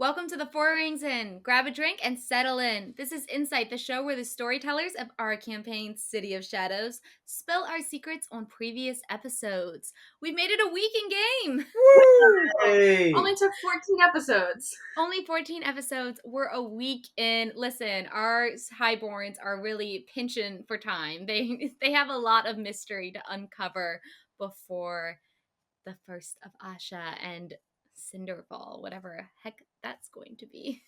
Welcome to the Four Rings Inn. Grab a drink and settle in. This is Innsight, the show where the storytellers of our campaign, City of Shadows, spill our secrets on previous episodes. We've made it a week in game. Woo! Hey! Only took 14 episodes. Only 14 episodes. We're a week in. Listen, our highborns are really pinching for time. They have a lot of mystery to uncover before the first of Asha and Cinderfall, whatever heck that's going to be.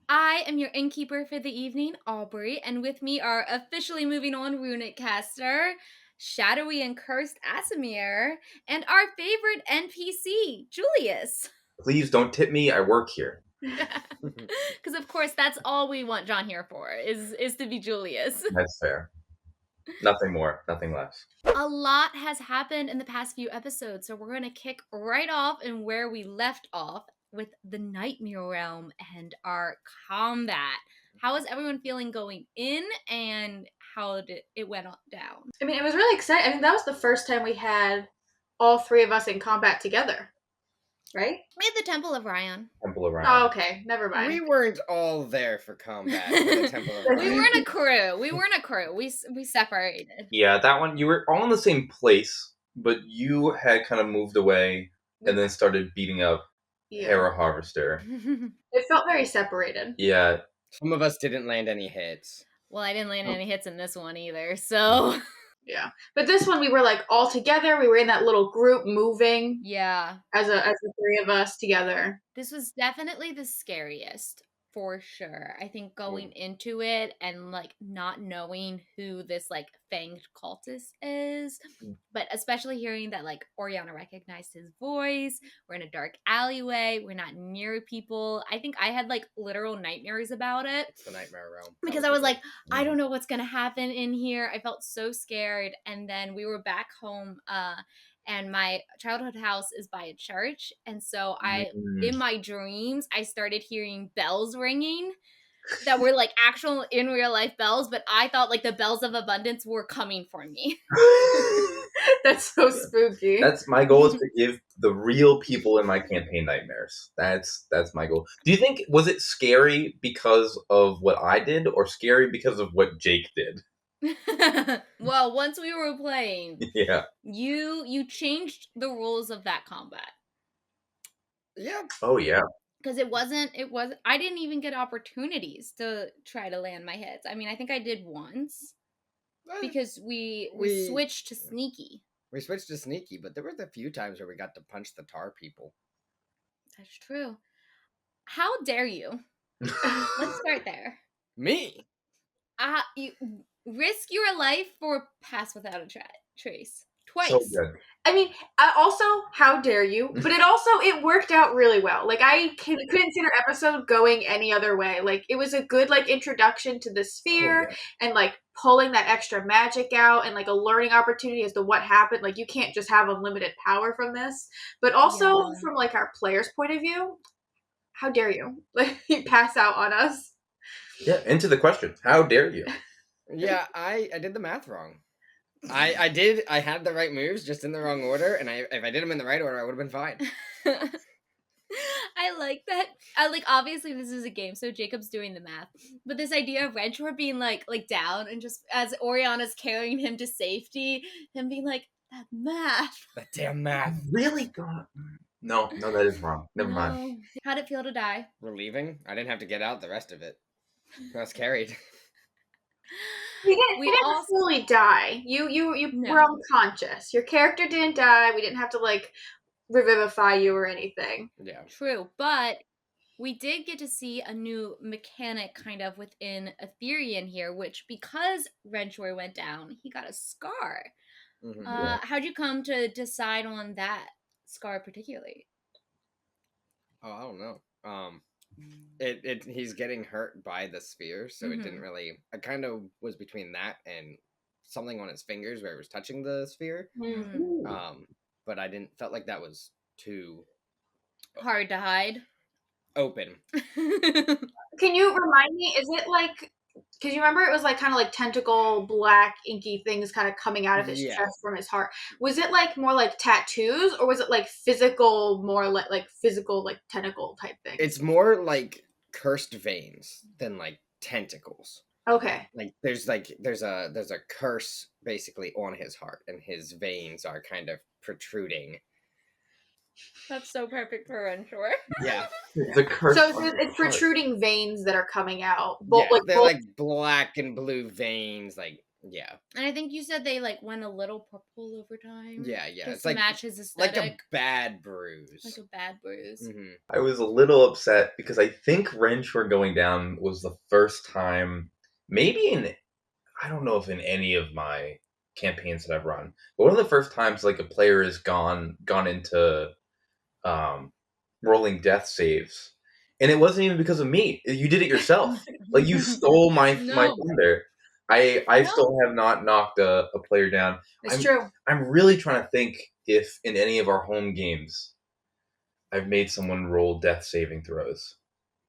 I am your innkeeper for the evening, Aubrie, and with me are officially moving on Runic Caster, Shadowy and Cursed Asimir, and our favorite NPC, Julius. Please don't tip me. I work here. Because of course that's all we want John here for, is to be Julius. That's fair. Nothing more, nothing less. A lot has happened in the past few episodes, so we're going to kick right off in where we left off with the Nightmare Realm and our combat. How is everyone feeling going in, and how did it went down? I mean, it was really exciting. I mean, that was the first time we had all three of us in combat together, right? We had the Temple of Ryan. Temple around. Oh, okay. Never mind. We weren't all there for combat for the Temple of We Ryan. weren't a crew. We separated. Yeah, that one, you were all in the same place, but you had kind of moved away and then started beating up Hera Harvester. It felt very separated. Yeah. Some of us didn't land any hits. Well, I didn't land any hits in this one either, so... Yeah. But this one, we were like all together. We were in that little group moving. Yeah. As the three of us together. This was definitely the scariest, for sure. I think going into it and, like, not knowing who this, like, fanged cultist is, but especially hearing that, like, Oriana recognized his voice, we're in a dark alleyway, we're not near people. I think I had, like, literal nightmares about it. It's the Nightmare Realm. Because I was like, I don't know what's going to happen in here. I felt so scared. And then we were back home, and my childhood house is by a church. And so in my dreams, I started hearing bells ringing that were like actual in real life bells, but I thought like the bells of abundance were coming for me. That's so spooky. That's my goal, is to give the real people in my campaign nightmares. That's my goal. Do you think, was it scary because of what I did, or scary because of what Jake did? Well, once we were playing, Yeah. you changed the rules of that combat. Yeah. Oh, yeah. Because it wasn't, I didn't even get opportunities to try to land my hits. I mean, I think I did once. Because we switched to sneaky. We switched to sneaky, but there were a few times where we got to punch the tar people. That's true. How dare you? Let's start there. Me? You risk your life for pass without a trace. Twice. So good. I mean, also, how dare you? But it worked out really well. Like, I couldn't see our episode going any other way. Like, it was a good, like, introduction to the sphere, and, like, pulling that extra magic out, and, like, a learning opportunity as to what happened. Like, you can't just have unlimited power from this. But also, from, like, our player's point of view, how dare you? Like, you pass out on us. Yeah, into the question. How dare you? Yeah, I did the math wrong. I had the right moves, just in the wrong order, and if I did them in the right order, I would have been fine. I like that. Obviously this is a game, so Jacob's doing the math. But this idea of Renchor being like down, and just as Oriana's carrying him to safety, him being like, that math. That damn math. Really? God. No, that is wrong. Never mind. How'd it feel to die? Relieving. I didn't have to get out the rest of it. I was carried. We didn't fully die. You were unconscious. Your character didn't die. We didn't have to, like, revivify you or anything. Yeah. True, but we did get to see a new mechanic kind of within Ethereum here, which, because Renchor went down, he got a scar. Mm-hmm. How'd you come to decide on that scar particularly? Oh, I don't know. He's getting hurt by the sphere, so it didn't really. I kind of was between that and something on his fingers where it was touching the sphere. But I felt like that was too hard to hide. Open. Can you remind me? Is it like because you remember it was like kind of like tentacle, black, inky things kind of coming out of his chest from his heart. Was it like more like tattoos, or was it like physical, more like physical like tentacle type things? It's more like cursed veins than like tentacles. Okay. Like there's a curse basically on his heart, and his veins are kind of protruding. That's so perfect for Renshore. Yeah. The curse. So it's protruding veins that are coming out. They're like black and blue veins, like yeah. And I think you said they like went a little purple over time. Yeah. Just It's to like match his aesthetic. like a bad bruise. Like a bad bruise. Mm-hmm. I was a little upset because I think Renshore going down was the first time, maybe I don't know if in any of my campaigns that I've run, but one of the first times like a player has gone into rolling death saves, and it wasn't even because of me. You did it yourself. Like you stole my thunder. I still have not knocked a player down. It's true. I'm really trying to think if in any of our home games I've made someone roll death saving throws.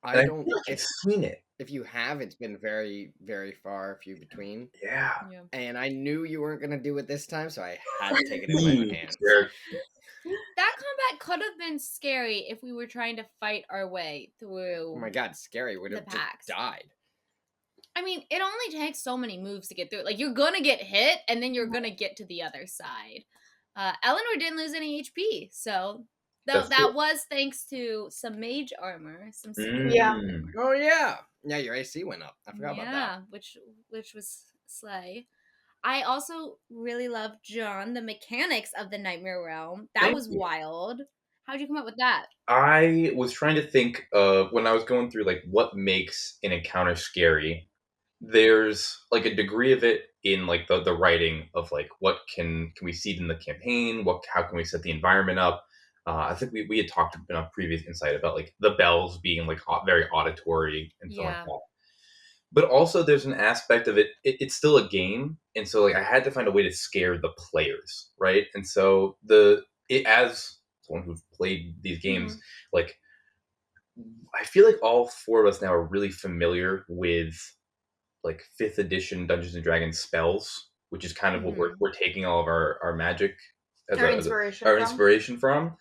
I And don't. I feel like I've seen it. If you have, it's been very, very far few between. Yeah. And I knew you weren't gonna do it this time, so I had to take it in my own hands. That combat could have been scary if we were trying to fight our way through. Oh my god, scary! Would have just died. I mean, it only takes so many moves to get through. Like, you're gonna get hit, and then you're gonna get to the other side. Eleanor didn't lose any HP, so that was thanks to some mage armor, some secret armor. Oh yeah, your AC went up. I forgot about that. Yeah, which was slay. I also really love John, the mechanics of the Nightmare Realm. That was wild. How'd you come up with that? I was trying to think of when I was going through like what makes an encounter scary. There's like a degree of it in like the writing of like what can we see in the campaign, how can we set the environment up. I think we had talked in a previous Insight about like the bells being like very auditory and so like that. But also there's an aspect of it's still a game, and so like I had to find a way to scare the players, right? And so as someone who's played these games, like I feel like all four of us now are really familiar with like 5th edition Dungeons and Dragons spells, which is kind of what we're taking all of our magic as our inspiration from.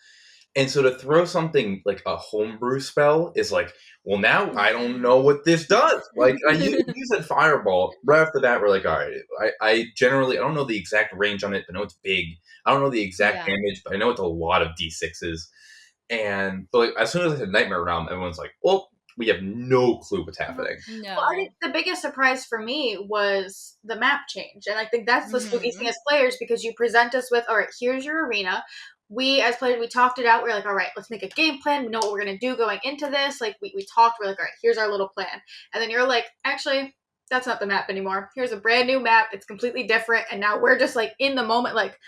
And so to throw something like a homebrew spell is like, well, now I don't know what this does. Like, you said fireball. Right off the bat, we're like, all right, I generally, I don't know the exact range on it, but I know it's big. I don't know the exact damage, but I know it's a lot of D6s. And but like, as soon as I said Nightmare Realm, everyone's like, well, we have no clue what's happening. No. Well, I think the biggest surprise for me was the map change. And I think that's the spookiest thing as players, because you present us with, all right, here's your arena. We, as players, we talked it out. We're like, all right, let's make a game plan. We know what we're going to do going into this. Like, we talked. We're like, all right, here's our little plan. And then you're like, actually, that's not the map anymore. Here's a brand new map. It's completely different. And now we're just, like, in the moment, like,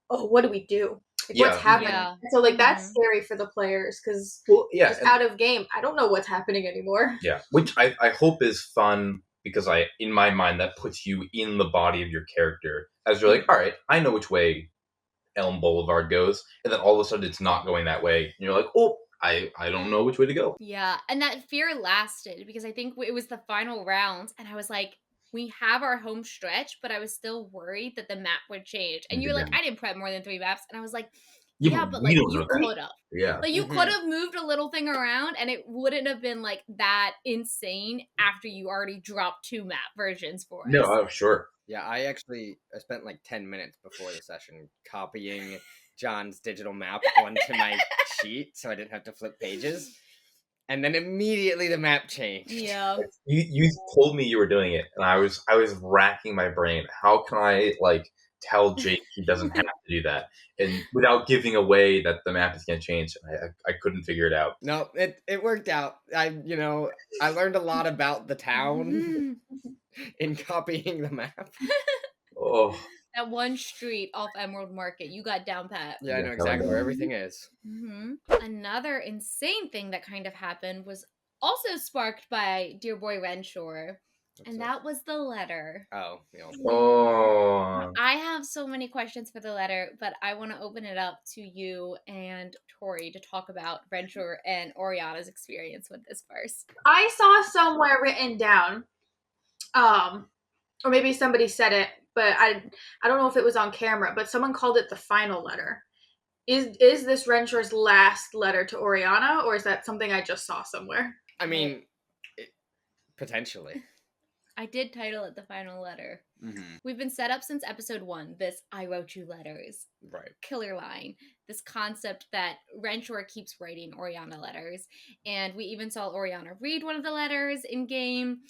oh, what do we do? Like, what's happening? Yeah. So, like, that's scary for the players, because just out of game, I don't know what's happening anymore. Yeah, which I hope is fun, because in my mind, that puts you in the body of your character. As you're like, all right, I know which way Elm Boulevard goes, and then all of a sudden it's not going that way, and you're like, oh, I don't know which way to go. Yeah, and that fear lasted, because I think it was the final rounds, and I was like, we have our home stretch, but I was still worried that the map would change. And you're like, I didn't prep more than 3 maps, and I was like, but like, you could have. Yeah. Like, you could have moved a little thing around, and it wouldn't have been like that insane after you already dropped 2 map versions for us. No, oh, sure. Yeah, I spent like 10 minutes before the session copying John's digital map onto my sheet so I didn't have to flip pages. And then immediately the map changed. Yeah. You told me you were doing it, and I was racking my brain. How can I like tell Jake he doesn't have to do that, and without giving away that the map is going to change? I couldn't figure it out. No, it worked out. I learned a lot about the town in copying the map. Oh. That one street off Emerald Market, you got down pat. Yeah, I know exactly where everything is. Another insane thing that kind of happened was also sparked by Dear Boy Renshore, and that was the letter. Oh, yeah. Oh. I have so many questions for the letter, but I want to open it up to you and Tori to talk about Renshore and Oriana's experience with this first. I saw somewhere written down or maybe somebody said it, but I don't know if it was on camera, but someone called it the final letter. Is this Renshor's last letter to Oriana, or is that something I just saw somewhere? I mean, potentially. I did title it the final letter. Mm-hmm. We've been set up since episode 1, this I wrote you letters. Right. Killer line. This concept that Renshore keeps writing Oriana letters. And we even saw Oriana read one of the letters in game.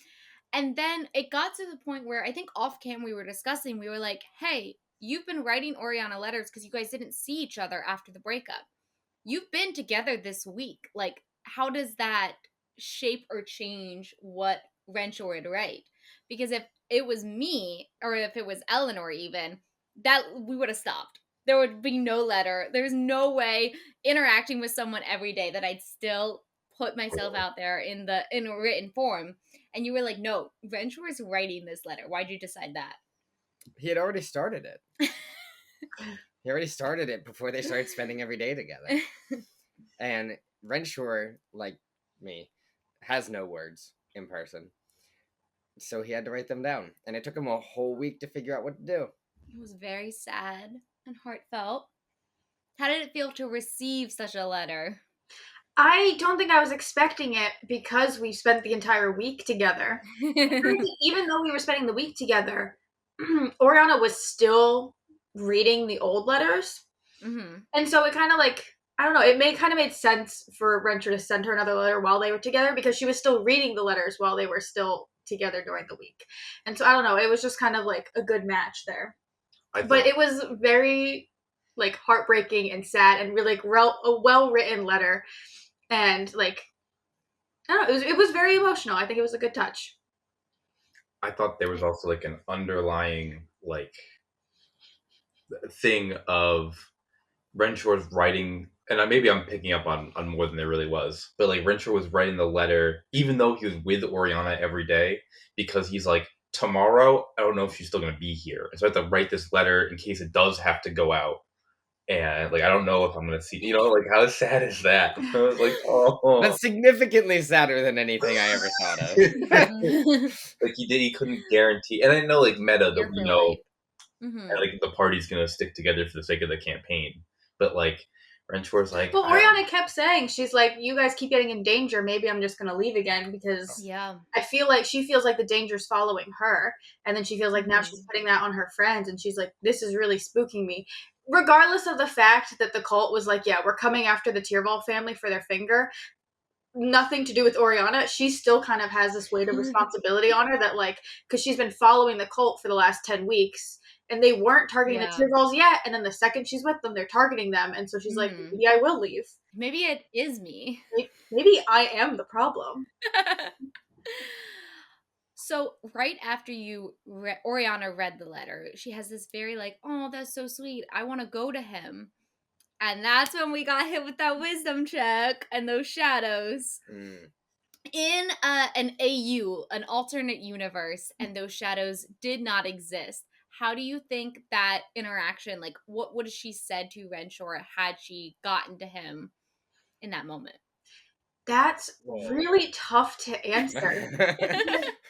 And then it got to the point where I think off cam we were discussing, we were like, hey, you've been writing Oriana letters because you guys didn't see each other after the breakup. You've been together this week. Like, how does that shape or change what Renshore would write? Because if it was me, or if it was Eleanor even, that we would have stopped. There would be no letter. There's no way interacting with someone every day that I'd still put myself out there in a written form. And you were like, no, Renshore is writing this letter. Why'd you decide that? He had already started it. He already started it before they started spending every day together. And Renshore, like me, has no words in person. So he had to write them down. And it took him a whole week to figure out what to do. It was very sad and heartfelt. How did it feel to receive such a letter? I don't think I was expecting it because we spent the entire week together. Even though we were spending the week together, Oriana was still reading the old letters. Mm-hmm. And so it kind of like, I don't know, it kind of made sense for Renshore to send her another letter while they were together because she was still reading the letters while they were still together during the week. And so I don't know, it was just kind of like a good match there. But it was very like heartbreaking and sad and really like a well-written letter. And like, I don't know, it was very emotional. I think it was a good touch. I thought there was also like an underlying like thing of Renshore's writing, and maybe I'm picking up on more than there really was, but like Renshore was writing the letter even though he was with Oriana every day because he's like, tomorrow I don't know if she's still going to be here, and so I have to write this letter in case it does have to go out. And like I don't know if I'm gonna see, like how sad is that? I was like, oh, that's significantly sadder than anything I ever thought of. Like he couldn't guarantee, and I know like meta that we know, mm-hmm. and like the party's gonna stick together for the sake of the campaign, but like Renshore's like, but Oriana kept saying, she's like, you guys keep getting in danger, maybe I'm just gonna leave again because I feel like she feels like the danger's following her, and then she feels like now she's putting that on her friends, and she's like, this is really spooking me. Regardless of the fact that the cult was like, yeah, we're coming after the Tyrval family for their finger, nothing to do with Oriana, she still kind of has this weight of responsibility on her that like, because she's been following the cult for the last 10 weeks, and they weren't targeting the Tyrvals yet, and then the second she's with them, they're targeting them, and so she's like, maybe I will leave. Maybe it is me. Maybe I am the problem. So right after Oriana read the letter, she has this very like, oh, that's so sweet, I want to go to him. And that's when we got hit with that wisdom check and those shadows. In an AU, an alternate universe, and those shadows did not exist. How do you think that interaction, like what would she said to Renshore had she gotten to him in that moment? That's really tough to answer.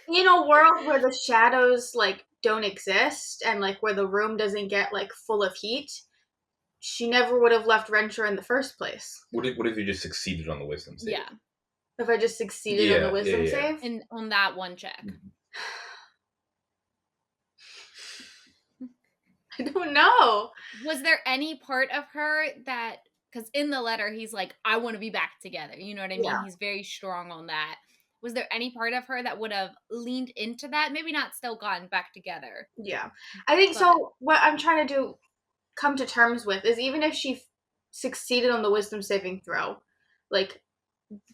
In a world where the shadows like don't exist and like where the room doesn't get like full of heat, she never would have left Renshore in the first place. What if you just succeeded on the wisdom save? Yeah. If I just succeeded on the wisdom save? And on that one check. I don't know. Was there any part of her that, because in the letter he's like, I want to be back together. You know what I mean? Yeah. He's very strong on that. Was there any part of her that would have leaned into that? Maybe not still gotten back together. Yeah. I think so. What I'm trying to come to terms with is even if she succeeded on the wisdom saving throw, like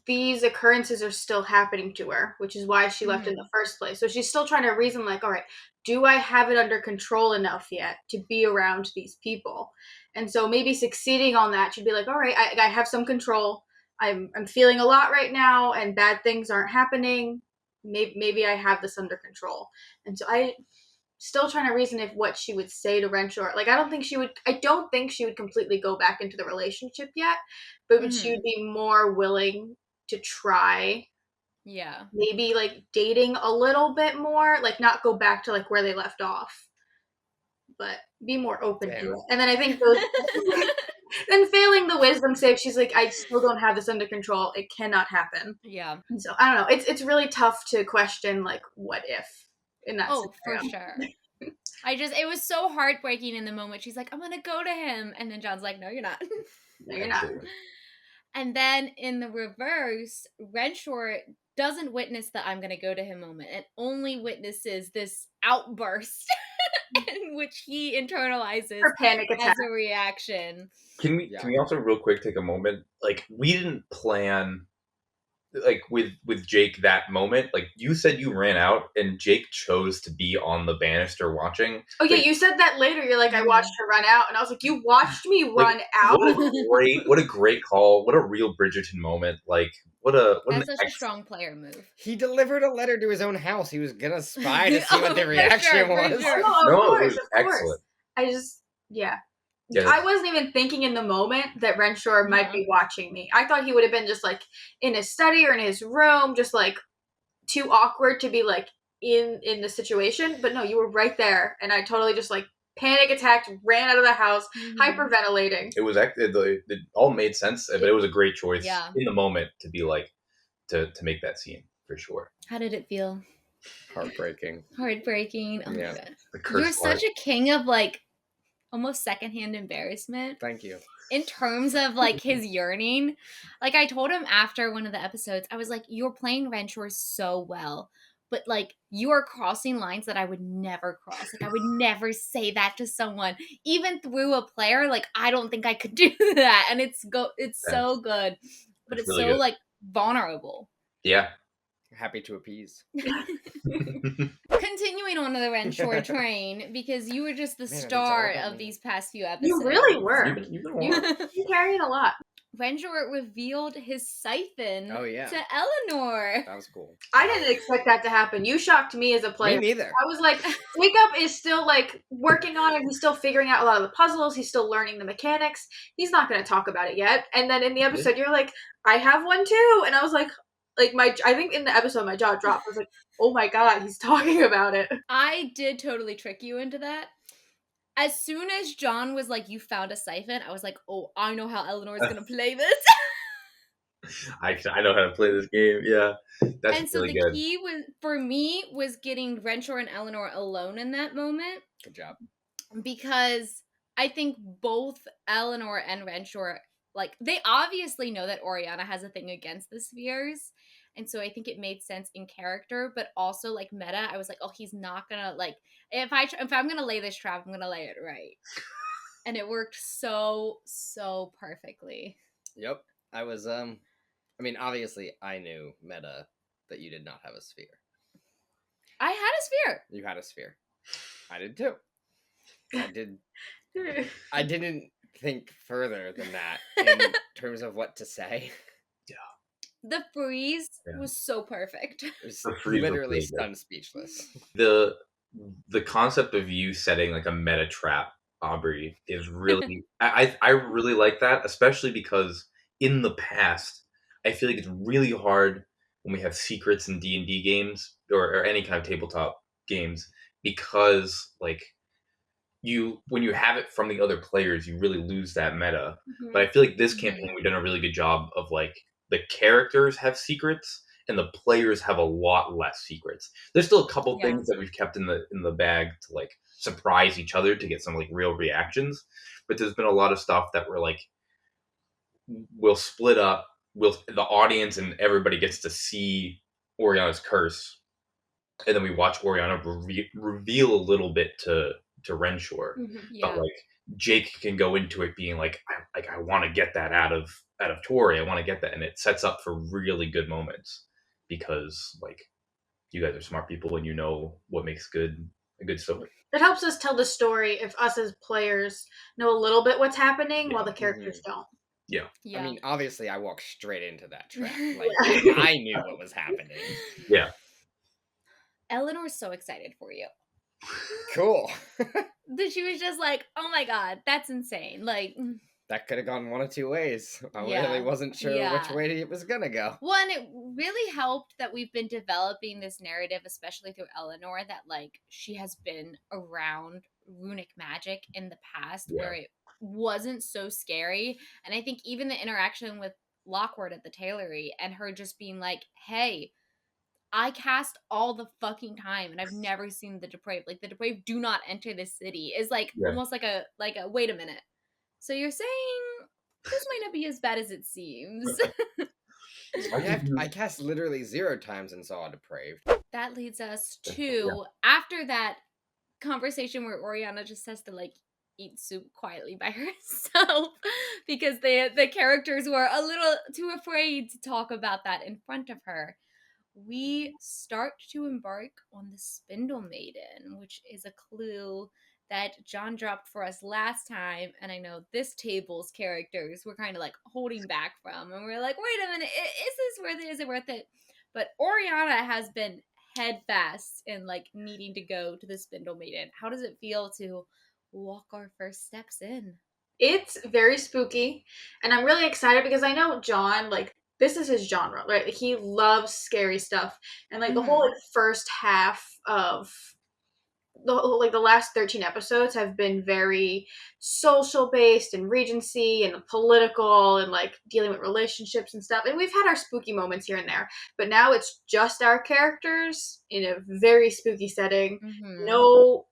these occurrences are still happening to her, which is why she left in the first place. So she's still trying to reason like, all right, do I have it under control enough yet to be around these people? And so maybe succeeding on that, she'd be like, all right, I have some control. I'm feeling a lot right now and bad things aren't happening. Maybe I have this under control. And so I still trying to reason if what she would say to Renshore. Like, I don't think she would completely go back into the relationship yet, but she would be more willing to try Yeah. maybe like dating a little bit more, like not go back to like where they left off, but be more open to Damn. it. And then I think those then failing the wisdom save, she's like, I still don't have this under control. It cannot happen. Yeah. And so I don't know. It's really tough to question like what if in that Oh, for scenario. sure. It was so heartbreaking in the moment. She's like, I'm gonna go to him. And then John's like, no, you're not. No, you're not. Absolutely. And then in the reverse, Renshaw doesn't witness the I'm gonna go to him moment and only witnesses this outburst in which he internalizes Her panic attack. as a reaction. Can we also real quick take a moment? Like, we didn't plan like with Jake that moment. Like, you said you ran out and Jake chose to be on the banister watching. Oh yeah, Like, you said that later. You're like, I watched her run out, and I was like, you watched me run out. what a great call. What a real Bridgerton moment. Like, That's such a strong player move. He delivered a letter to his own house. He was gonna spy to see Oh, what the for reaction sure, for was. sure. Oh, No, of it was course. excellent. I just, yeah. Yeah. I wasn't even thinking in the moment that Renshaw might be watching me. I thought he would have been just like in his study or in his room, just like too awkward to be like in the situation. But no, you were right there, and I totally just like panic attacked, ran out of the house, hyperventilating. It was actually it all made sense, but it was a great choice in the moment to be like to make that scene for sure. How did it feel? Heartbreaking. Heartbreaking. Oh Yeah. my god. The cursed You're such heart. a king of like almost secondhand embarrassment. Thank you. In terms of like his yearning. Like I told him after one of the episodes, I was like, you're playing Renshaw so well. But like you are crossing lines that I would never cross. Like I would never say that to someone. Even through a player, like I don't think I could do that. And it's so good. But it's really so good. like vulnerable. Yeah. Happy to appease. Continuing on to the Renshaw train, because you were just the Man, it's all star about of me. these past few episodes. You really were. You've been wild. You're carrying a lot. Renshaw revealed his siphon Oh, yeah. to Eleanor. That was cool. I didn't expect that to happen. You shocked me as a player. Me neither. I was like, Jacob is still like working on it. He's still figuring out a lot of the puzzles. He's still learning the mechanics. He's not going to talk about it yet. And then in the episode, you're like, I have one too. And I was like I think in the episode, my jaw dropped. I was like, oh my God, he's talking about it. I did totally trick you into that. As soon as John was like, you found a siphon, I was like, oh, I know how Eleanor's going to play this. I know how to play this game. Yeah, that's and so really the good. key for me was getting Renshaw and Eleanor alone in that moment. Good job. Because I think both Eleanor and Renshaw, like, they obviously know that Oriana has a thing against the spheres. And so I think it made sense in character, but also like meta. I was like, oh, he's not gonna like if I'm gonna lay this trap, I'm gonna lay it right. And it worked so perfectly. Yep. I was I mean, obviously I knew meta that you did not have a sphere. I had a sphere. You had a sphere. I did too. I didn't think further than that in terms of what to say. The freeze was so perfect. It was The freeze was literally really good. stunned speechless. The concept of you setting like a meta trap, Aubrie, is really I really like that, especially because in the past I feel like it's really hard when we have secrets in D&D games or any kind of tabletop games, because like when you have it from the other players, you really lose that meta. Mm-hmm. But I feel like this campaign we've done a really good job of like the characters have secrets and the players have a lot less secrets. There's still a couple things that we've kept in the bag to like surprise each other to get some like real reactions, but there's been a lot of stuff that we're like, we'll split up, the audience and everybody gets to see Oriana's curse, and then we watch Oriana reveal a little bit to Renshaw. But like Jake can go into it being like, I want to get that out of Tori. I want to get that, and it sets up for really good moments because like you guys are smart people and you know what makes a good story. It helps us tell the story if us as players know a little bit what's happening while the characters don't. Yeah. I mean, obviously I walked straight into that trap. Like Yeah. I knew what was happening. Yeah. Eleanor's so excited for you. Cool. That she was just like, oh my God, that's insane. Like, that could have gone one of two ways. I really Yeah. wasn't sure which Yeah. way it was gonna go. One, it really helped that we've been developing this narrative, especially through Eleanor, that like she has been around runic magic in the past Yeah. where it wasn't so scary. And I think even the interaction with Lockwood at the tailory and her just being like, hey, I cast all the fucking time and I've never seen the depraved. Like the depraved do not enter this city is like Yeah. almost like a wait a minute. So you're saying this might not be as bad as it seems. I cast literally 0 times and saw a depraved. That leads us to after that conversation where Oriana just has to like eat soup quietly by herself because the characters were a little too afraid to talk about that in front of her. We start to embark on the Spindle Maiden, which is a clue that John dropped for us last time, and I know this table's characters were kind of like holding back from, and we're like, wait a minute, is this worth it? Is it worth it? But Oriana has been head fast in like needing to go to the Spindle Maiden. How does it feel to walk our first steps in? It's very spooky, and I'm really excited because I know John, like, this is his genre, right? He loves scary stuff, and like the whole like first half of the last 13 episodes have been very social based and regency and political and like dealing with relationships and stuff, and we've had our spooky moments here and there, but now it's just our characters in a very spooky setting. No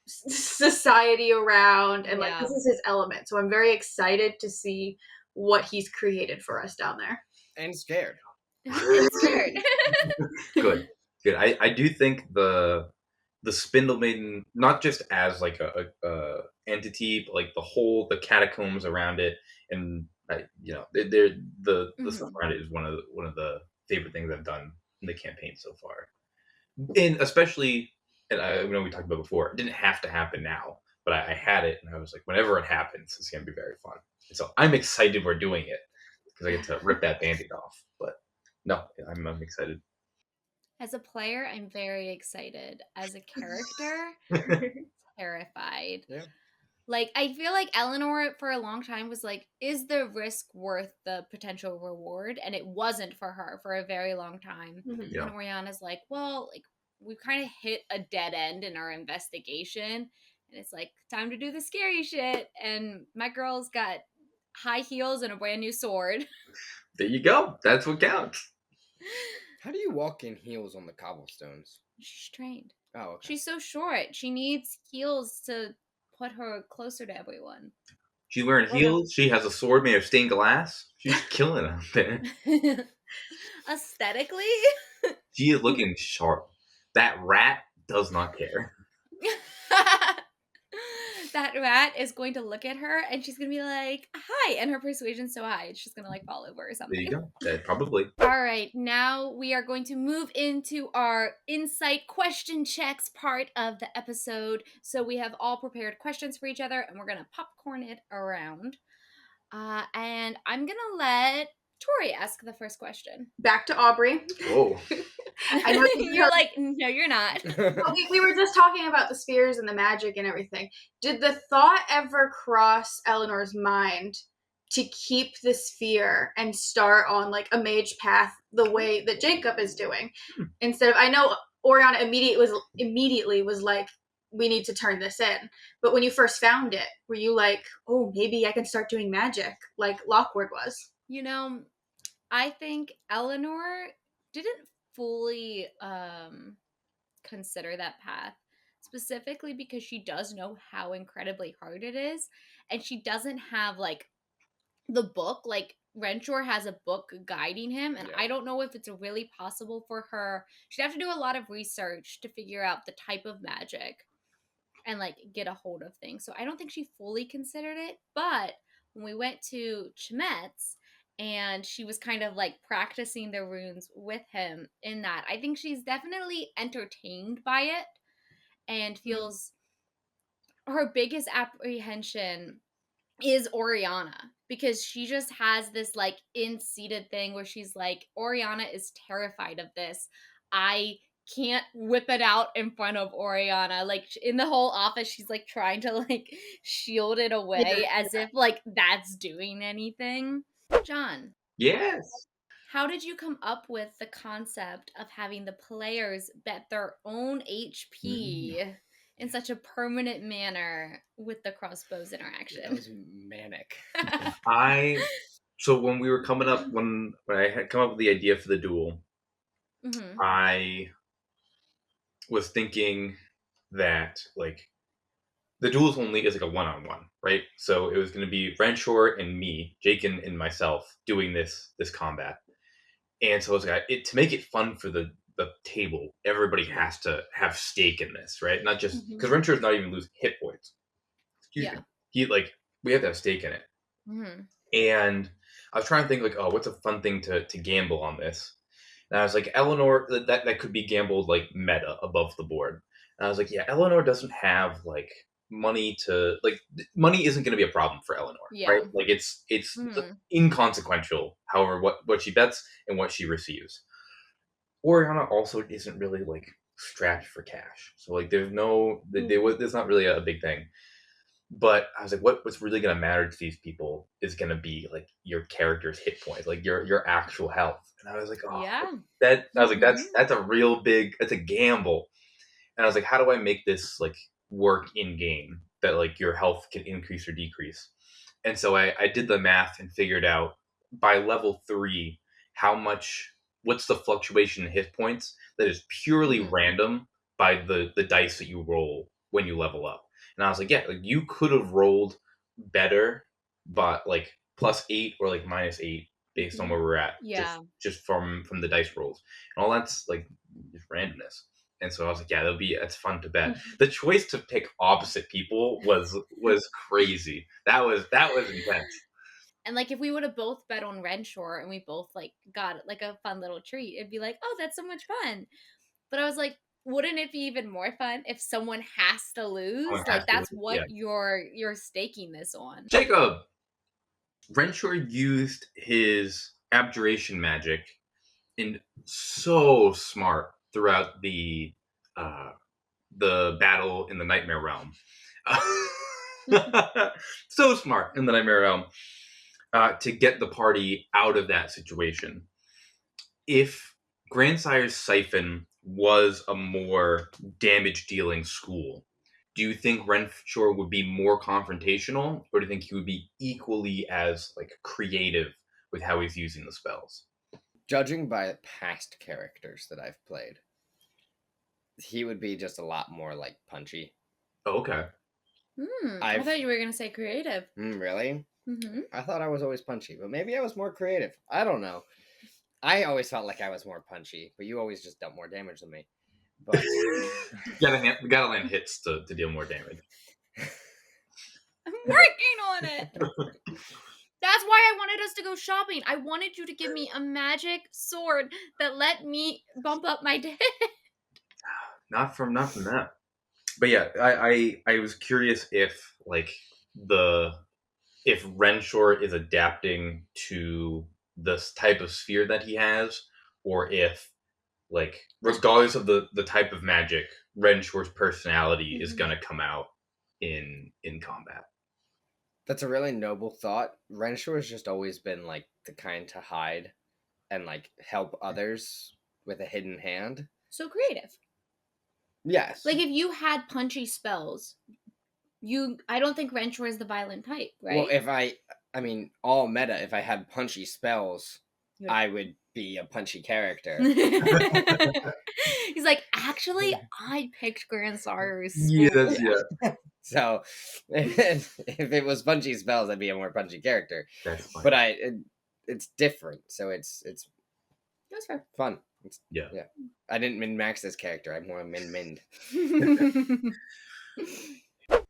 society around, and like this is his element, so I'm very excited to see what he's created for us down there. And scared. Good. I do think the Spindle Maiden, not just as like a entity, but like the catacombs around it, and the stuff around it is one of the favorite things I've done in the campaign so far, and especially, and I know we talked about before, it didn't have to happen now, but I had it, and I was like, whenever it happens, it's gonna be very fun. So I'm excited we're doing it because I get to rip that Band-Aid off. But no, I'm excited. As a player, I'm very excited. As a character, terrified. Yeah. Like, I feel like Eleanor for a long time was like, is the risk worth the potential reward? And it wasn't for her for a very long time. Yeah. And Oriana's like, well, like, we've kind of hit a dead end in our investigation. And it's like, time to do the scary shit. And my girl's got high heels and a brand new sword. There you go. That's what counts. How do you walk in heels on the cobblestones? She's trained. Oh, okay. She's so short. She needs heels to put her closer to everyone. She's wearing heels. She has a sword made of stained glass. She's killing it out there. Aesthetically? She is looking sharp. That rat does not care. That rat is going to look at her and she's going to be like, hi. And her persuasion's so high, she's going to like fall over or something. There you go. Probably. All right. Now we are going to move into our insight question checks part of the episode. So we have all prepared questions for each other and we're going to popcorn it around. And I'm going to let Tori ask the first question. Back to Aubrie. Whoa. I know you're like, no, you're not. We were just talking about the spheres and the magic and everything. Did the thought ever cross Eleanor's mind to keep the sphere and start on like a mage path the way that Jacob is doing? Instead of, I know Oriana immediately was like, we need to turn this in. But when you first found it, were you like, oh, maybe I can start doing magic like Lockwood was? You know, I think Eleanor didn't fully consider that path, specifically because she does know how incredibly hard it is, and she doesn't have like the book. Like Renshore has a book guiding him, and I don't know if it's really possible for her. She'd have to do a lot of research to figure out the type of magic and like get a hold of things. So I don't think she fully considered it. But when we went to Chemetz and she was kind of like practicing the runes with him in that, I think she's definitely entertained by it and feels her biggest apprehension is Oriana, because she just has this like in-seated thing where she's like, Oriana is terrified of this. I can't whip it out in front of Oriana. Like, in the whole office, she's like trying to like shield it away as if like that's doing anything. John, Yes. how did you come up with the concept of having the players bet their own HP in such a permanent manner with the crossbows interaction? That was manic. So when we were coming up, when I had come up with the idea for the duel, Mm-hmm. I was thinking that like the duels only is like a one-on-one, right? So it was going to be Renshaw and me, Jake and myself doing this combat. And so I was like, to make it fun for the table, everybody has to have stake in this, right? Not just because Renshaw's not even losing hit points. Excuse me. We have to have stake in it. Mm-hmm. And I was trying to think like, oh, what's a fun thing to gamble on this? And I was like, Eleanor, that could be gambled like meta above the board. And I was like, yeah, Eleanor doesn't have like money money isn't going to be a problem for Eleanor, right? Like it's inconsequential. However, what she bets and what she receives. Oriana also isn't really like strapped for cash, so like there's not really a big thing. But I was like, what's really going to matter to these people is going to be like your character's hit points, like your actual health. And I was like, that's a real big, that's a gamble. And I was like, how do I make this like work in game that like your health can increase or decrease? And so I did the math and figured out by level 3 what's the fluctuation in hit points that is purely random by the dice that you roll when you level up. And I was like, yeah, like you could have rolled better, but like +8 or like -8 based on where we're at. Just from the dice rolls. And all that's like just randomness. And so I was like, yeah, it's fun to bet. The choice to pick opposite people was crazy. That was intense. And like if we would have both bet on Renshaw and we both like got like a fun little treat, it'd be like, oh, that's so much fun. But I was like, wouldn't it be even more fun if someone has to lose? Like that's what you're staking this on. Jacob, Renshaw used his abjuration magic and so smart throughout the battle in the Nightmare Realm. So smart in the Nightmare Realm to get the party out of that situation. If Grandsire's Siphon was a more damage-dealing school, do you think Renshaw would be more confrontational, or do you think he would be equally as like creative with how he's using the spells? Judging by past characters that I've played, he would be just a lot more like punchy. Oh, okay. I thought you were going to say creative. Really? Mm-hmm. I thought I was always punchy, but maybe I was more creative. I don't know. I always felt like I was more punchy, but you always just dealt more damage than me. But we gotta land hits to deal more damage. I'm working on it. That's why I wanted us to go shopping. I wanted you to give me a magic sword that let me bump up my damage. Not from that. But yeah, I was curious if like if Renshaw is adapting to this type of sphere that he has, or if like regardless of the type of magic, Renshaw's personality is gonna come out in combat. That's a really noble thought. Renshaw has just always been like the kind to hide and like help others with a hidden hand. So creative. Yes. Like if you had punchy spells, I don't think Renshaw is the violent type, right? Well, if I mean, all meta, if I had punchy spells, I would be a punchy character. He's like, actually, I picked Grandsire's school. Yeah. So if it was punchy spells, I'd be a more punchy character. That's fine. But it's different, so it's that's fair. Fun. Yeah. I didn't min-max this character. I'm more min-minned.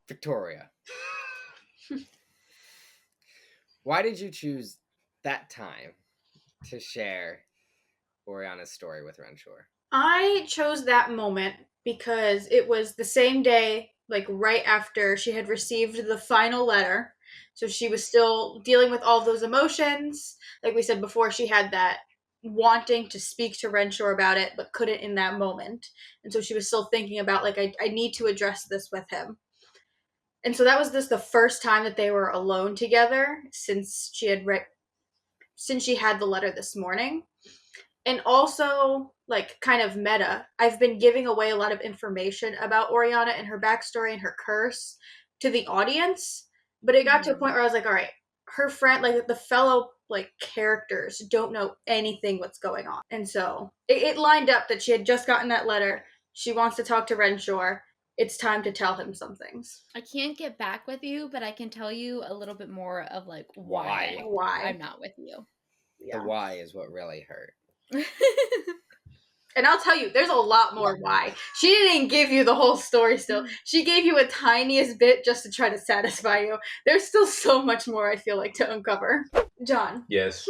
Victoria. Why did you choose that time to share Oriana's story with Renshaw? I chose that moment because it was the same day, like right after she had received the final letter. So she was still dealing with all those emotions. Like we said before, she had that wanting to speak to Renshaw about it, but couldn't in that moment. And so she was still thinking about, like, I need to address this with him. And so that was the first time that they were alone together since she had the letter this morning. And also, like, kind of meta, I've been giving away a lot of information about Oriana and her backstory and her curse to the audience. But it got to a point where I was like, all right, her friend, like, the fellow, like, characters don't know anything what's going on. And so it lined up that she had just gotten that letter. She wants to talk to Renshaw. It's time to tell him some things. I can't get back with you, but I can tell you a little bit more of, like, Why? I'm not with you. The why is what really hurt. And I'll tell you, there's a lot more why. She didn't give you the whole story still. She gave you a tiniest bit just to try to satisfy you. There's still so much more, I feel like, to uncover. John. Yes.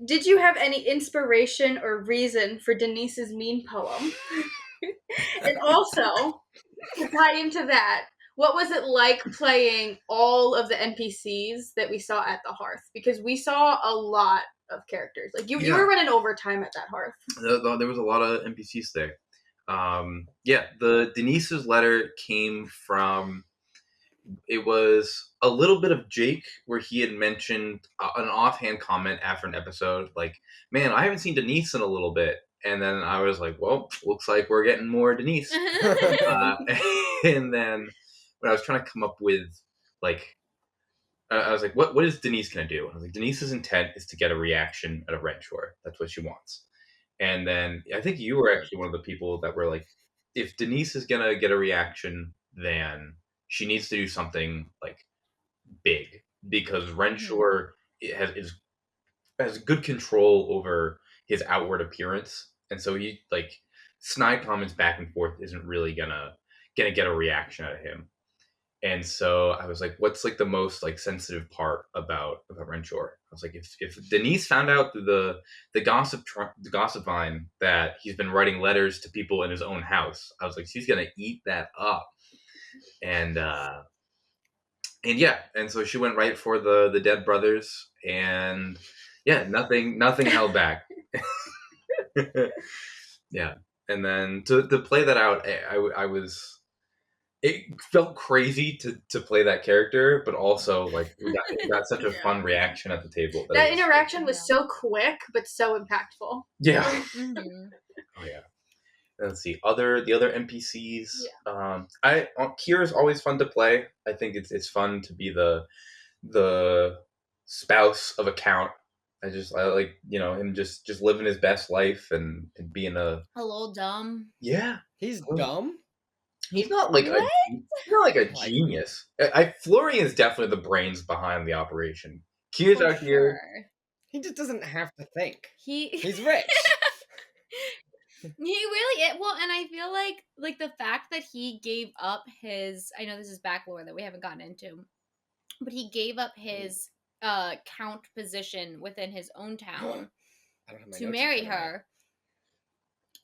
Did you have any inspiration or reason for Denise's mean poem? And also, to tie into that, what was it like playing all of the NPCs that we saw at the Hearth? Because we saw a lot of characters. Like, you were running overtime at that Hearth. There was a lot of NPCs there. The Denise's letter came from, it was a little bit of Jake, where he had mentioned an offhand comment after an episode, like, man, I haven't seen Denise in a little bit. And then I was like, well, looks like we're getting more Denise. And then when I was trying to come up with, like, I was like, what is Denise going to do? I was like, Denise's intent is to get a reaction out of Renshaw. That's what she wants. And then I think you were actually one of the people that were like, if Denise is going to get a reaction, then she needs to do something, like, big. Because Renshaw has good control over his outward appearance. And so he, like, snide comments back and forth isn't really gonna get a reaction out of him. And so I was like, what's, like, the most, like, sensitive part about Renshaw? I was like, if Denise found out through the gossip vine that he's been writing letters to people in his own house, I was like, she's gonna eat that up. And so she went right for the dead brothers, and nothing held back. Yeah. And then to play that out, I was, it felt crazy to play that character, but also, like, we got such a fun reaction at the table. That interaction was so quick, but so impactful. Yeah. Oh yeah. Let's see. The other NPCs. Yeah. Kira's always fun to play. I think it's fun to be the spouse of a count. I like, him just living his best life and being a little dumb. Yeah. He's dumb? He's not like a genius. Florian is definitely the brains behind the operation. Kira's out here. He just doesn't have to think. He's rich. He really is. Well, and I feel like the fact that he gave up his, I know this is back lore that we haven't gotten into, but he gave up his count position within his own town to marry her.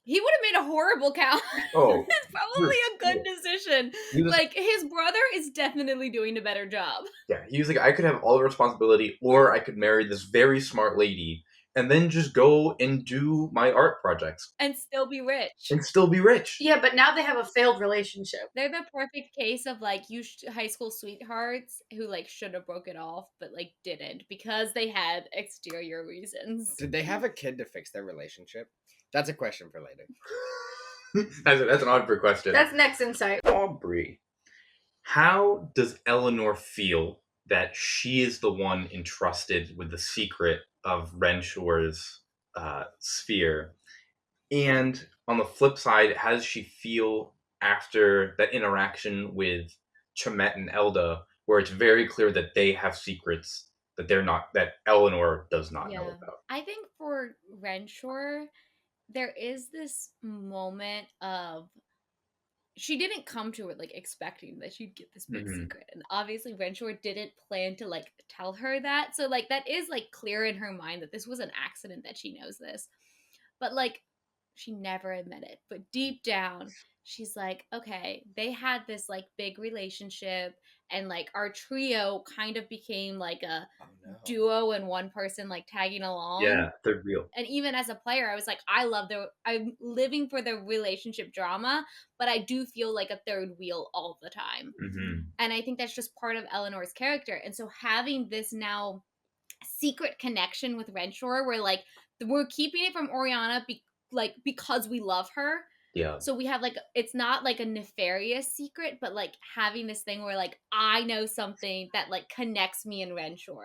He would have made a horrible count. Oh. It's probably a good decision. Like, his brother is definitely doing a better job. Yeah, he was like, I could have all the responsibility, or I could marry this very smart lady and then just go and do my art projects. And still be rich. Yeah, but now they have a failed relationship. They're the perfect case of, like, high school sweethearts who, like, should have broke it off, but, like, didn't because they had exterior reasons. Did they have a kid to fix their relationship? That's a question for later. That's an Aubrie question. That's next insight. Aubrie, how does Eleanor feel that she is the one entrusted with the secret of Renshaw's sphere? And on the flip side, how does she feel after that interaction with Chomet and Elda, where it's very clear that they have secrets that Eleanor does not know about? I think for Renshaw, there is this moment of, she didn't come to it, like, expecting that she'd get this big secret. And obviously Renshaw didn't plan to, like, tell her that. So, like, that is, like, clear in her mind that this was an accident that she knows this. But, like, she never admitted, but deep down, she's like, okay, they had this like big relationship, and like our trio kind of became like a duo and one person like tagging along. Yeah, they're real. And even as a player, I was like, I'm living for the relationship drama, but I do feel like a third wheel all the time. Mm-hmm. And I think that's just part of Eleanor's character. And so having this now secret connection with Renshaw, where like we're keeping it from Oriana because we love her. Yeah. So we have like, it's not like a nefarious secret, but like having this thing where like I know something that like connects me and Renshaw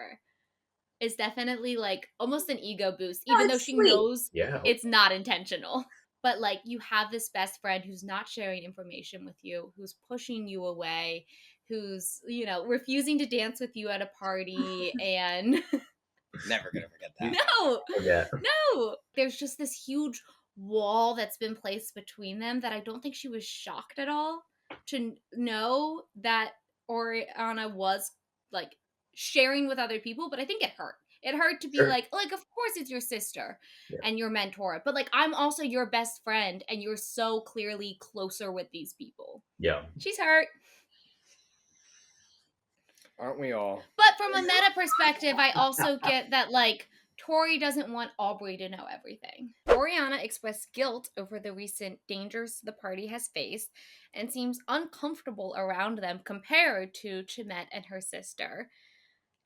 is definitely like almost an ego boost, even though she knows it's not intentional. But like you have this best friend who's not sharing information with you, who's pushing you away, who's, you know, refusing to dance with you at a party, and Never gonna forget that. No. There's just this huge wall that's been placed between them that I don't think she was shocked at all to know that Oriana was like sharing with other people, but I think it hurt. It hurt to be like, of course it's your sister and your mentor, but like I'm also your best friend and you're so clearly closer with these people. Yeah. She's hurt. Aren't we all? But from a meta perspective, I also get that like Tori doesn't want Aubrie to know everything. Oriana expressed guilt over the recent dangers the party has faced and seems uncomfortable around them compared to Chimette and her sister.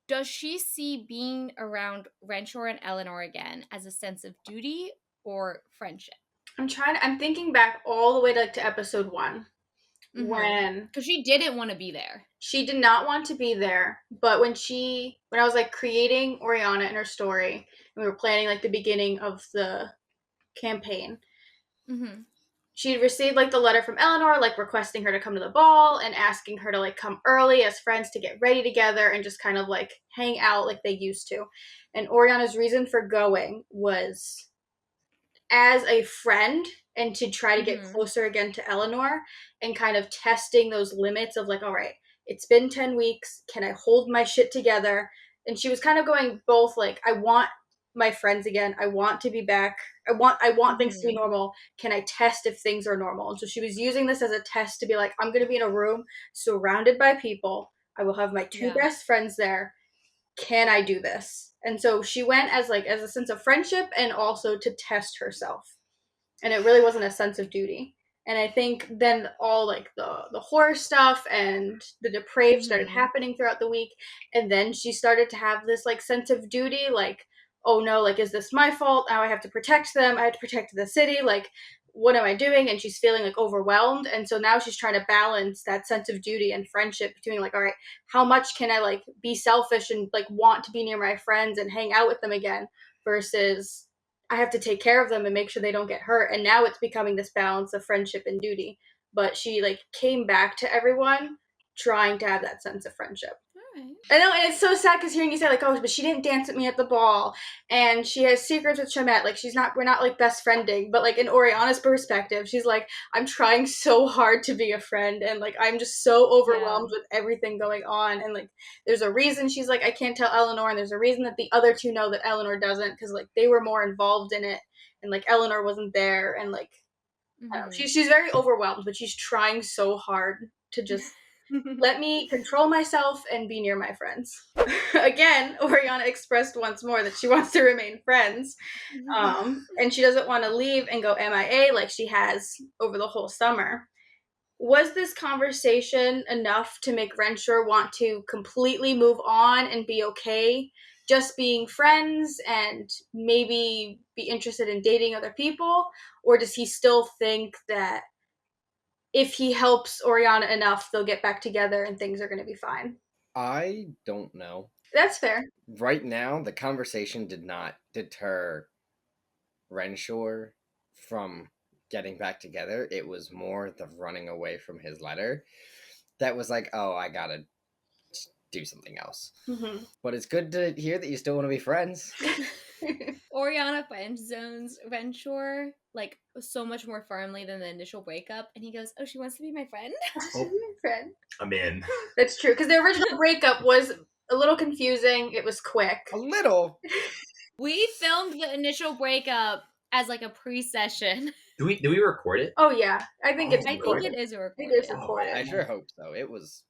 Does she see being around Renshaw and Eleanor again as a sense of duty or friendship? I'm thinking back all the way to episode 1. When because she didn't want to be there. She did not want to be there, but when I was like creating Oriana and her story, and we were planning like the beginning of the campaign, she received like the letter from Eleanor, like requesting her to come to the ball and asking her to like come early as friends to get ready together and just kind of like hang out like they used to. And Oriana's reason for going was as a friend and to try to get closer again to Eleanor and kind of testing those limits of like, all right, it's been 10 weeks. Can I hold my shit together? And she was kind of going both like, I want my friends again. I want to be back. I want things to be normal. Can I test if things are normal? And so she was using this as a test to be like, I'm going to be in a room surrounded by people. I will have my two best friends there. Can I do this? And so she went as a sense of friendship and also to test herself. And it really wasn't a sense of duty. And I think then all like the horror stuff and the depraved started happening throughout the week. And then she started to have this like sense of duty, like, oh no, like, is this my fault? Now I have to protect them. I have to protect the city. Like, what am I doing? And she's feeling like overwhelmed. And so now she's trying to balance that sense of duty and friendship between like, all right, how much can I like be selfish and like want to be near my friends and hang out with them again versus I have to take care of them and make sure they don't get hurt. And now it's becoming this balance of friendship and duty. But she like came back to everyone trying to have that sense of friendship. Right. I know, and it's so sad because hearing you say like, oh, but she didn't dance with me at the ball, and she has secrets with Chimette. Like we're not like best friending, but like in Oriana's perspective, she's like, I'm trying so hard to be a friend, and like I'm just so overwhelmed with everything going on, and like there's a reason she's like, I can't tell Eleanor, and there's a reason that the other two know that Eleanor doesn't, because like they were more involved in it, and like Eleanor wasn't there, and like I don't know, she's very overwhelmed, but she's trying so hard to just. Let me control myself and be near my friends. Again, Oriana expressed once more that she wants to remain friends. And she doesn't want to leave and go MIA like she has over the whole summer. Was this conversation enough to make Renshaw want to completely move on and be okay just being friends and maybe be interested in dating other people? Or does he still think that if he helps Oriana enough, they'll get back together and things are going to be fine? I don't know. That's fair. Right now, the conversation did not deter Renshaw from getting back together. It was more the running away from his letter that was like, oh, I gotta do something else. But it's good to hear that you still want to be friends. Oriana friend zones Renshaw like so much more firmly than the initial breakup, and he goes, oh, she wants to be my friend? Oh, my friend. I'm in. That's true, because the original breakup was a little confusing. It was quick. A little. We filmed the initial breakup as like a pre-session. Do we record it? Oh yeah, I think it's I think recorded. it is I think it's recorded. recorded. I sure hope so. It was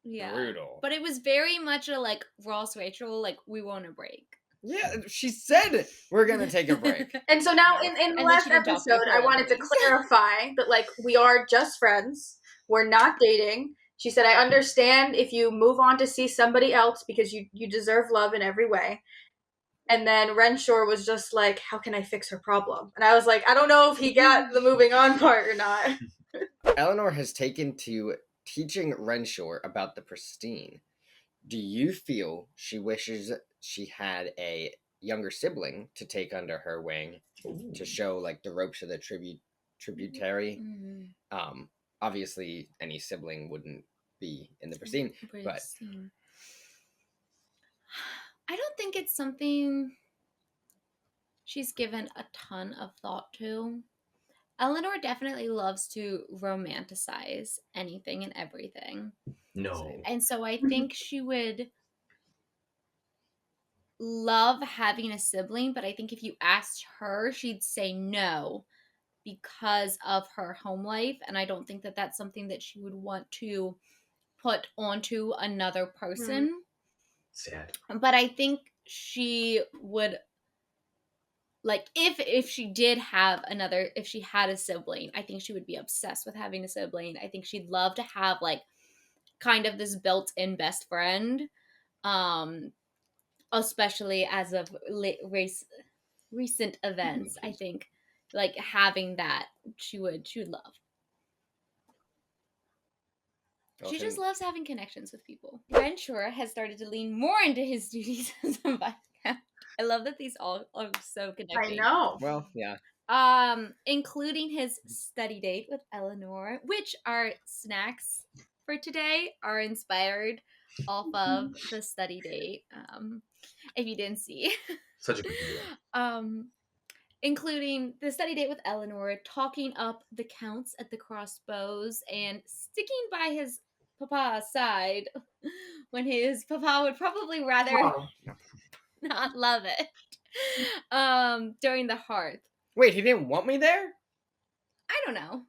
Yeah. brutal. But it was very much a like Ross Rachel, like we want a break. Yeah, she said we're gonna take a break. And so now No. in the And then last she didn't talk to me episode, for I 11 wanted to weeks. clarify that like we are just friends. We're not dating. She said, I understand if you move on to see somebody else because you deserve love in every way. And then Renshaw was just like, how can I fix her problem? And I was like, I don't know if he got the moving on part or not. Eleanor has taken to teaching Renshaw about the pristine. Do you feel she wishes she had a younger sibling to take under her wing to show like the ropes of the tributary? Mhm. Obviously any sibling wouldn't be in the pristine, but Pristine. I don't think it's something she's given a ton of thought to. Eleanor definitely loves to romanticize anything and everything. No. And so I think she would love having a sibling, but I think if you asked her, she'd say no because of her home life. And I don't think that that's something that she would want to put onto another person. Sad. But I think she would, like, if she did have another, if she had a sibling, I think she would be obsessed with having a sibling. I think she'd love to have like kind of this built-in best friend, especially as of recent events. I think like having that she would love. She just loves having connections with people. Renshaw has started to lean more into his duties as a Viscount. I love that these all are so connected. I know. well, yeah. Including his study date with Eleanor, which our snacks for today are inspired off of the study date. If you didn't see. Such a good video. Including the study date with Eleanor, talking up the counts at the crossbows, and sticking by his papa's side when his papa would probably rather not love it. During the hearth. Wait, he didn't want me there? I don't know.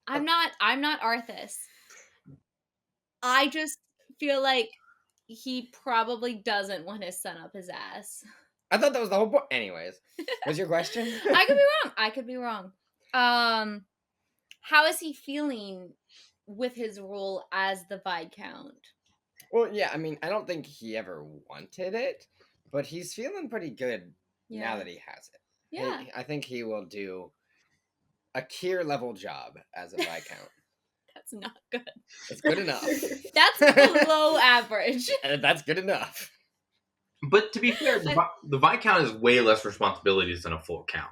I'm not Arthas. I just feel like he probably doesn't want his son up his ass. I thought that was the whole point. Anyways, what's your question? I could be wrong. How is he feeling with his role as the Viscount? Well, yeah, I mean, I don't think he ever wanted it, but he's feeling pretty good now that he has it. Yeah. I think he will do a Kier level job as a Viscount. That's not good. It's good enough. That's below average. That's good enough. But to be fair, the Viscount has way less responsibilities than a full count.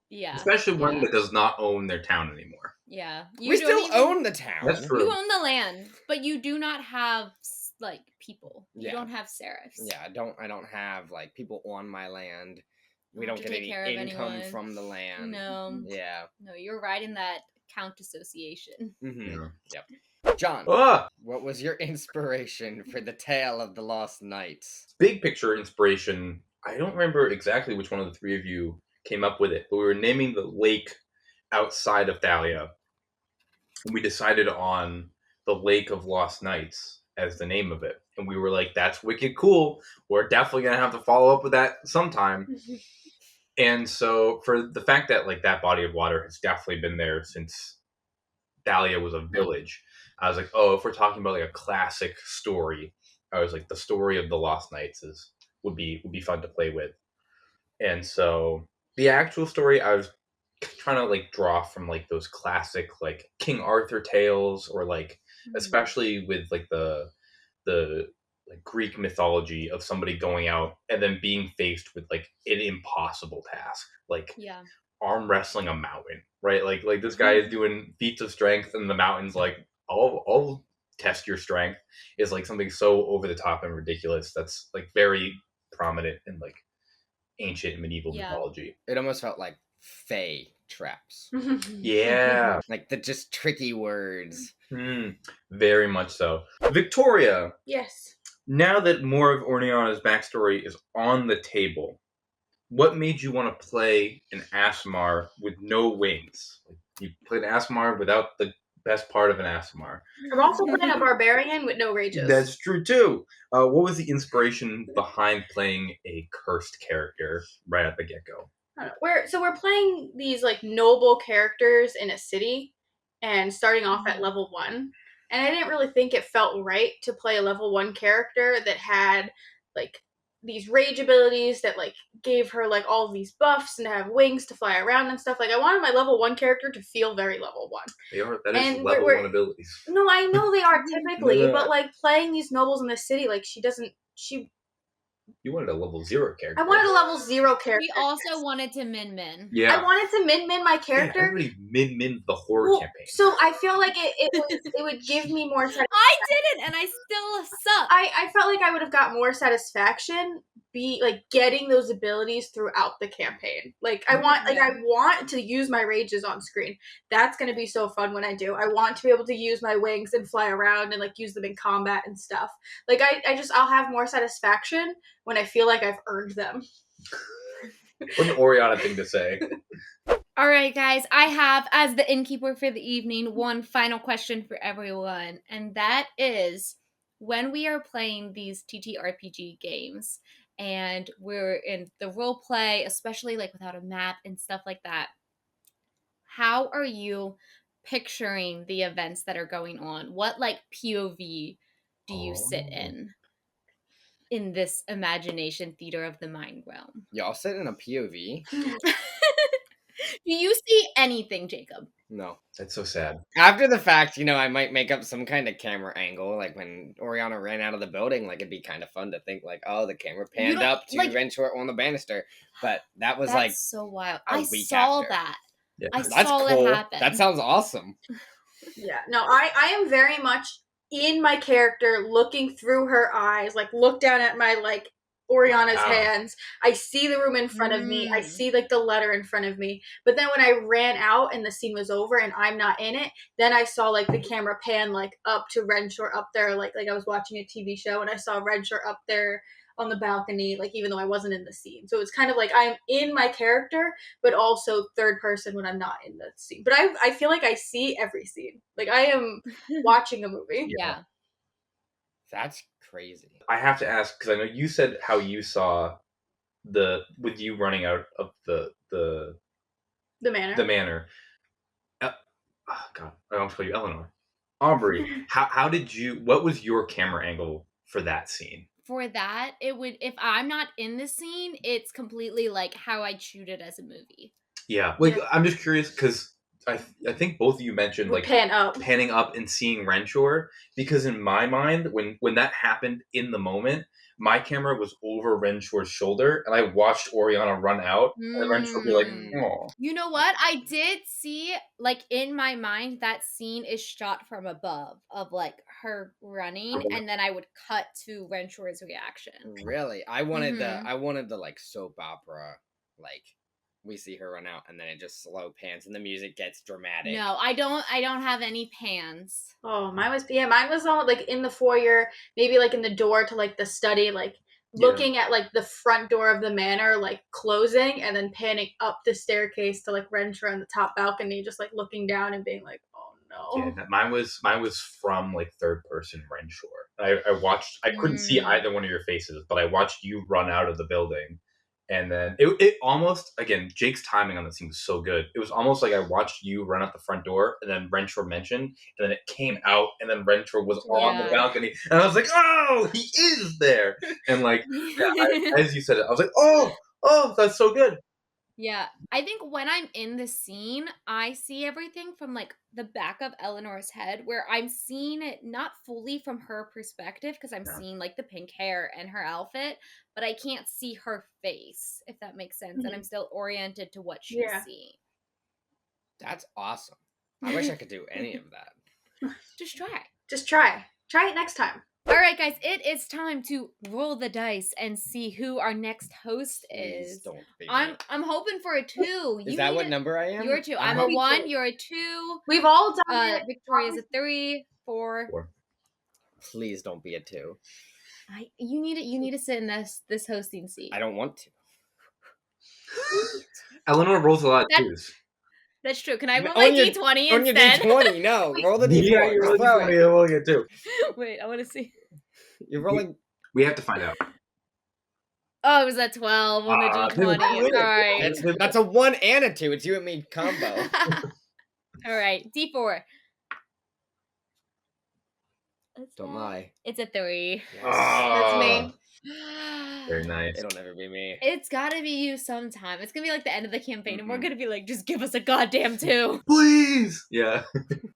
Yeah. Especially one that does not own their town anymore. Yeah. We still own the town. That's true. You own the land, but you do not have like people. You don't have serifs. Yeah, I don't have like people on my land. We You don't have get to take any care of income anyone. from the land. No. Yeah. No, you're right in that count association. Mm-hmm. Yeah. Yep. John, what was your inspiration for the Tale of the Lost Knights? Big picture inspiration. I don't remember exactly which one of the three of you came up with it, but we were naming the lake outside of Thalia. And we decided on the Lake of Lost Knights as the name of it. And we were like, that's wicked cool. We're definitely going to have to follow up with that sometime. And so for the fact that like that body of water has definitely been there since Thalia was a village, I was like, oh, if we're talking about like a classic story, I was like, the story of the Lost Knights would be fun to play with. And so the actual story, I was trying to like draw from like those classic like King Arthur tales, or like especially with like the like Greek mythology of somebody going out and then being faced with like an impossible task, like arm wrestling a mountain, right? Like this guy is doing feats of strength, and the mountain's like, I'll test your strength, is like something so over the top and ridiculous that's like very prominent in like ancient medieval mythology. It almost felt like Fey traps. Yeah. Like the just tricky words. Very much so. Victoria. Yes. Now that more of Orneana's backstory is on the table, what made you want to play an Asmar with no wings? Like, you played an Asmar without the best part of an Asmar. I'm also playing a barbarian with no rages. That's true too. What was the inspiration behind playing a cursed character right at the get-go? We're playing these like noble characters in a city and starting off at level 1. And I didn't really think it felt right to play a level 1 character that had like these rage abilities that like gave her like all these buffs and to have wings to fly around and stuff. Like I wanted my level 1 character to feel very level 1. They are, that is And level we're- 1 abilities. No, I know they are typically, Yeah. but like playing these nobles in the city, like You wanted a level 0 character. I wanted a level 0 character. We also wanted to min. Yeah. I wanted to min my character. Everybody min the horror Well, campaign. so I feel like it would give me more satisfaction. I didn't, and I still suck. I felt like I would have got more satisfaction getting those abilities throughout the campaign. Like I want to use my rages on screen. That's gonna be so fun when I do. I want to be able to use my wings and fly around and like use them in combat and stuff. Like I'll have more satisfaction when I feel like I've earned them. What an Oriana thing to say. All right, guys, I have, as the innkeeper for the evening, one final question for everyone, and that is, when we are playing these TTRPG games, and we're in the role play, especially like without a map and stuff like that, how are you picturing the events that are going on? What like POV do you sit in this imagination theater of the mind realm? Y'all sit in a POV? Do you see anything, Jacob? No. That's so sad. After the fact, I might make up some kind of camera angle, like when Oriana ran out of the building. Like it'd be kind of fun to think, like, oh, the camera panned up to Renshort on the banister. But that was That's so wild. I saw that. Yeah. I That's saw cool. it happen. That sounds awesome. Yeah, no, I am very much in my character, looking through her eyes, like look down at my like Oriana's hands. I see the room in front of me. I see like the letter in front of me. But then when I ran out and the scene was over and I'm not in it, then I saw like the camera pan like up to Renshort up there, like I was watching a TV show and I saw Renshort up there on the balcony, like even though I wasn't in the scene. So it's kind of like I'm in my character, but also third person when I'm not in the scene. But I feel like I see every scene. Like I am watching a movie. Yeah. That's crazy. I have to ask, because I know you said how you saw with you running out of the manor. The manor. Oh God, I almost call you Eleanor. Aubrie, how did you? What was your camera angle for that scene? For that, it would, if I'm not in the scene, it's completely like how I'd shoot it as a movie. Yeah, I'm just curious because I think both of you mentioned like panning up and seeing Renshore, because in my mind when that happened in the moment, my camera was over Renshore's shoulder and I watched Oriana run out and Renshore be like, oh. You know what? I did see, like in my mind, that scene is shot from above of like her running, and then I would cut to Renshore's reaction. Really? I wanted the like soap opera, like we see her run out and then it just slow pans and the music gets dramatic. No, I don't have any pans. Oh, mine was all like in the foyer, maybe like in the door to like the study, like looking at like the front door of the manor, like closing and then panning up the staircase to like Renshore on the top balcony, just like looking down and being like, oh no. Yeah, mine was from like third person Renshore. I watched, I couldn't see either one of your faces, but I watched you run out of the building. And then it almost, again, Jake's timing on this scene was so good. It was almost like I watched you run out the front door, and then Renshore mentioned, and then it came out, and then Renshore was on the balcony, and I was like, oh, he is there. And like, as you said it, I was like, oh, that's so good. Yeah, I think when I'm in the scene, I see everything from like the back of Eleanor's head, where I'm seeing it not fully from her perspective, because I'm seeing like the pink hair and her outfit, but I can't see her face, if that makes sense, and I'm still oriented to what she's seeing. That's awesome. I wish I could do any of that. Just try. Just try. Try it next time. All right, guys, it is time to roll the dice and see who our next host is. Don't be I'm hoping for a 2. Is that what number I am? You're a 2. I'm a 1. You're a 2. We've all done it. Victoria's a 3, 4. Please don't be a 2. You need to sit in this hosting seat. I don't want to. Eleanor rolls a lot of That- twos. That's true. Can I roll my D20 On your instead? D20, no. Roll the D4. Yeah, you're Just throw rolling it. you're rolling it too. Wait, I want to see. You're rolling. We have to find out. Oh, it was a 12 on the D20. All right. That's a 1 and a 2. It's you and me combo. All right. D4. Don't lie. It's a 3. Yes. That's me. Very nice. It'll never be me. It's gotta be you sometime. It's gonna be like the end of the campaign, and we're Mhm. gonna be like, just give us a goddamn 2. Please. Yeah.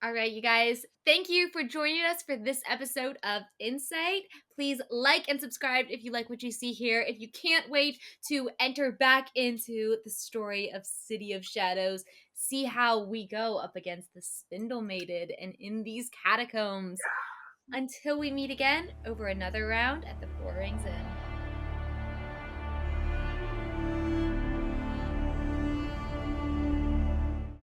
All right, you guys. Thank you for joining us for this episode of Insight. Please like and subscribe if you like what you see here. If you can't wait to enter back into the story of City of Shadows, see how we go up against the Spindle Mated and in these catacombs. Until we meet again over another round at the Four Rings Inn.